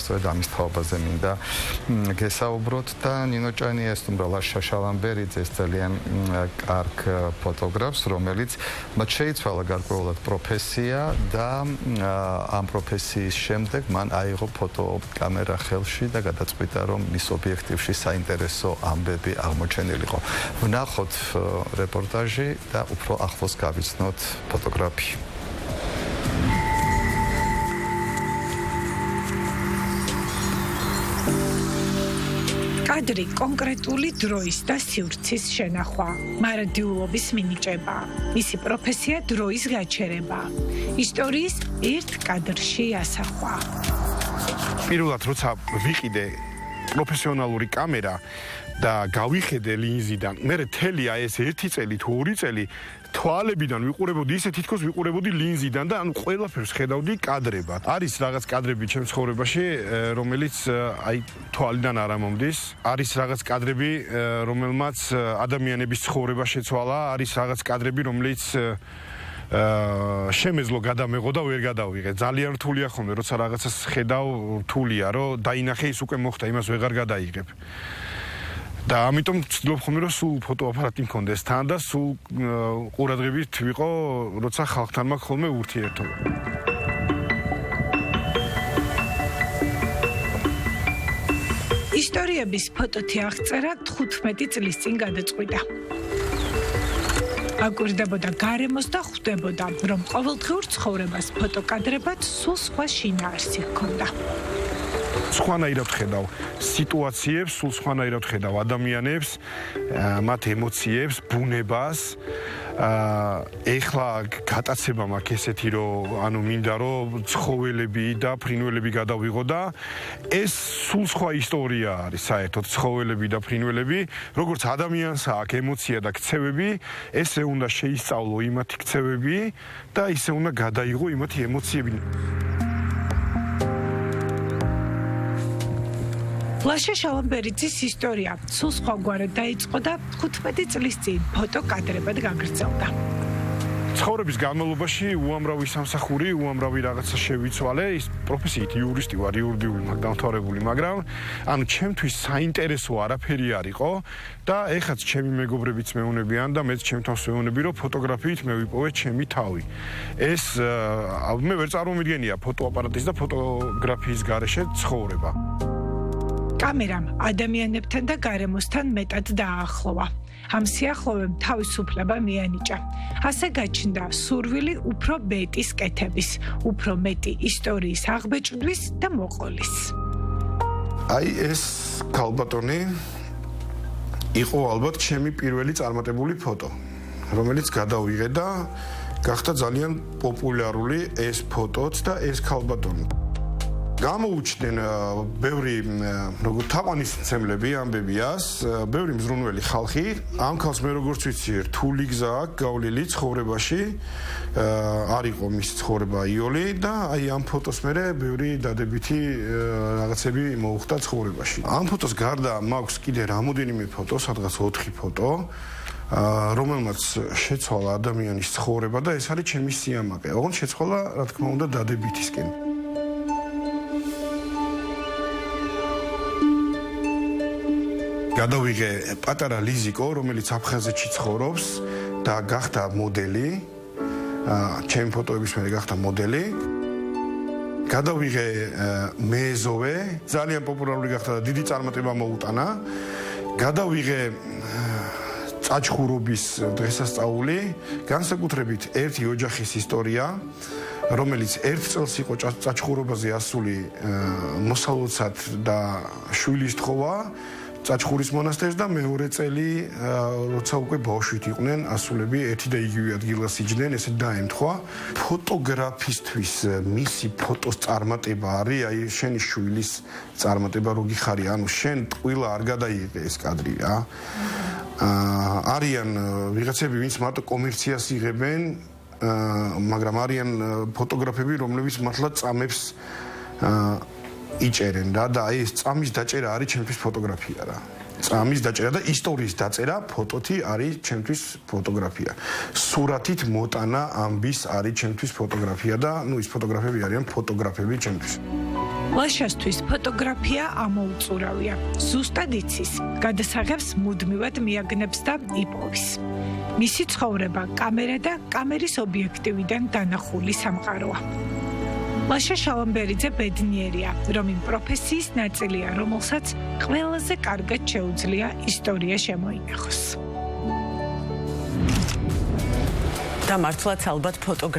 სწორედ ამის თაობაზე მინდა გესაუბროთ და ნინო ჭანიას თუ ლაშა შალამბერიძე ძალიან კარგ ფოტოგრაფს, რომელიც მათ შეიცვალა გარკვეულად პროფესია და ამ პროფესიის შემდეგ მან აიღო ფოტოკამერა ხელში და გადაწყვიტა, რომ მის ობიექტივში საინტერესო ამბები აღმოჩენილიყო. ვნახოთ რეპორტაჟი და უფრო ახლოს გავიცნოთ ფოტოგრაფი. კადრი კონკრეტული დროის და სივრცის შენახვა, მარადიულობის მინიჭება, მისი პროფესია დროის გაჩერება, ისტორიის ერთ კადრში ასახვა. პირველად როცა ვიყიდე პროფესიონალური კამერა და გავიხედე ლინზიდან, მე თელია ეს 1 წელი თუ 2 წელი თვალებიდან ვიყურებოდი, ისე თითქოს ვიყურებოდი ლინზიდან და ანუ ყველაფერს ხედავდი კადრებად. არის რაღაც კადრები ჩემს ცხოვრებაში, რომელიც აი თვალიდან არ ამომდის. არის რაღაც კადრები, რომელმაც ადამიანების ცხოვრება შეცვალა, არის რაღაც კადრები, რომელიც შემეძლო გადამეღო და ვერ გადავიღე. ძალიან რთულია ხოლმე, როცა რაღაცას ხედავ, რთულია, რომ დაინახე ის უკვე მოხდა, იმას ვეღარ გადაიღებ. და ამიტომ ვცდილობ ხოლმე, რომ სულ ფოტოაპარატი მქონდეს თან და სულ ყურადღებით ვიყო, როცა ხალხთან მაქვს ხოლმე ურთიერთობა. ისტორიების ფოტოთი აღწერა 15 წლის წინ გადაწყვიტა. აკვირდებოდა გარემოს და ხვდებოდა, რომ ყოველდღიურ ცხოვრებას ფოტოკადრებად სულ სხვა შინაარსი ჰქონდა. სხვანაირად ხედავ სიტუაციებს, სულ სხვანაირად ხედავ ადამიანებს, მათ ემოციებს, ბუნებას. ეხლა გატაცება მაქვს ესეთი, რომ ანუ მინდა რომ ცხოველები და ფრინველები გადავიღო და ეს სულ სხვა ისტორია არის საერთოდ ცხოველები და ფრინველები, როგორც ადამიანს აქვს ემოცია და ქცევები, ესე უნდა შეისწავლო იმათი ქცევები და ისე უნდა გადაიღო იმათი ემოციები. ლაშა შალამბერიძის ისტორია სულ სხვაგვარად დაიწყო და 15 წლის წინ ფოტოკადრებად გაგრძელდა. ცხოვრების განმავლობაში უამრავი სამსახური, უამრავი რაღაცა შევიცვალე, ის პროფესიით იურისტი ვარ, იურიდიული დამთავრებული, მაგრამ ანუ ჩემთვის საინტერესო არაფერი არ იყო და ეხაც ჩემი მეგობრებიც მეუნებიან და მეც ჩემ თავს ვეუნები, რომ ფოტოგრაფიით მე ვიპოვე ჩემი თავი. ეს მე ვერ წარმომიდგენია ფოტოაპარატის და ფოტოგრაფიის გარეშე ცხოვრება. კამერამ ადამიანებთან და გარემოსთან მეტად დააახლოვა. ამ სიახლოვემ თავისუფლება მიანიჭა. ასე გაჩნდა სურვილი უფრო მეტის კეთების, უფრო მეტი ისტორიის აღბეჭდვის და მოყოლის. აი ეს ქალბატონი იყო ალბათ ჩემი პირველი წარმატებული ფოტო, რომელიც გადავიღე და გახდა ძალიან პოპულარული ეს ფოტოც და ეს ქალბატონი. გამოუჩნდნენ ბევრი თაყვანისმცემლები ამბებიას, ბევრი მზრუნველი ხალხი. ამ ქალს მე როგორც ვიცი, რთული გზა აქვს გავლილი ცხოვრებაში, არ იყო მისი ცხოვრება იოლი და აი ამ ფოტოს მერე ბევრი დადებითი რაღაცები მოუხდა ცხოვრებაში. ამ ფოტოს გარდა მაქვს კიდე რამოდენიმე ფოტო, სადღაც 4 ფოტო, რომელმაც შეცვალა ადამიანის ცხოვრება და ეს არის ჩემი სიამაყე. ოღონდ შეცვალა, რა თქმა უნდა, დადებითისკენ. გადავიღე პატარა ლიზიკო, რომელიც აფხაზეთში ცხოვრობს და გახდა მოდელი. ჩემი ფოტოების მერე გახდა მოდელი. გადავიღე მეეზოვე, ძალიან პოპულარული გახდა და დიდი წარმატება მოუტანა. გადავიღე წაჩხურობის დღესასწაული, განსაკუთრებით ერთი ოჯახის ისტორია, რომელიც 1 წელს იყო წაჩხურობაზე ასული მოსალოცად და შვილის თხოვა წაჩხურის მონასტერს და მეორე წელი, როცა უკვე ბავშვით იყვნენ, ასულები ერთი და იგივე ადგილას იჯდნენ, ესე დაემთხვა. ფოტოგრაფისტვის მისი ფოტოს წარმატება არის, აი შენი შვილის წარმატება რო გიხარია, ანუ შენ ტყუილა არ გადაიღე ეს კადრი რა. არიან ვიღაცები, ვინც მარტო კომერციას იღებენ, მაგრამ არიან ფოტოგრაფები, რომლებიც მართლა წამებს იჭერენ რა და აი ეს წამის დაჭერა არის ჩემთვის ფოტოგრაფია რა. წამის დაჭერა და ისტორიის დაწერა ფოტოთი არის ჩემთვის ფოტოგრაფია. სურათით მოტანა ამბის არის ჩემთვის ფოტოგრაფია და ნუ ის ფოტოგრაფები არიან ფოტოგრაფები ჩემთვის. ლაშასთვის ფოტოგრაფია ამოუწურავია. ზუსტად იცის, გადასაღებს მუდმივად მიაგნებს და იპოვის. მისი ცხოვრება კამერა და კამერის ობიექტივიდან დანახული სამყაროა. ლაშა შალომბერიძე ბედნიერია, რომ იმ პროფესიის ნაწილია, რომელსაც ყველაზე კარგად შეუძლია ისტორია შემოინახოს. და მართლაც ალბათ ფოტოგრაფია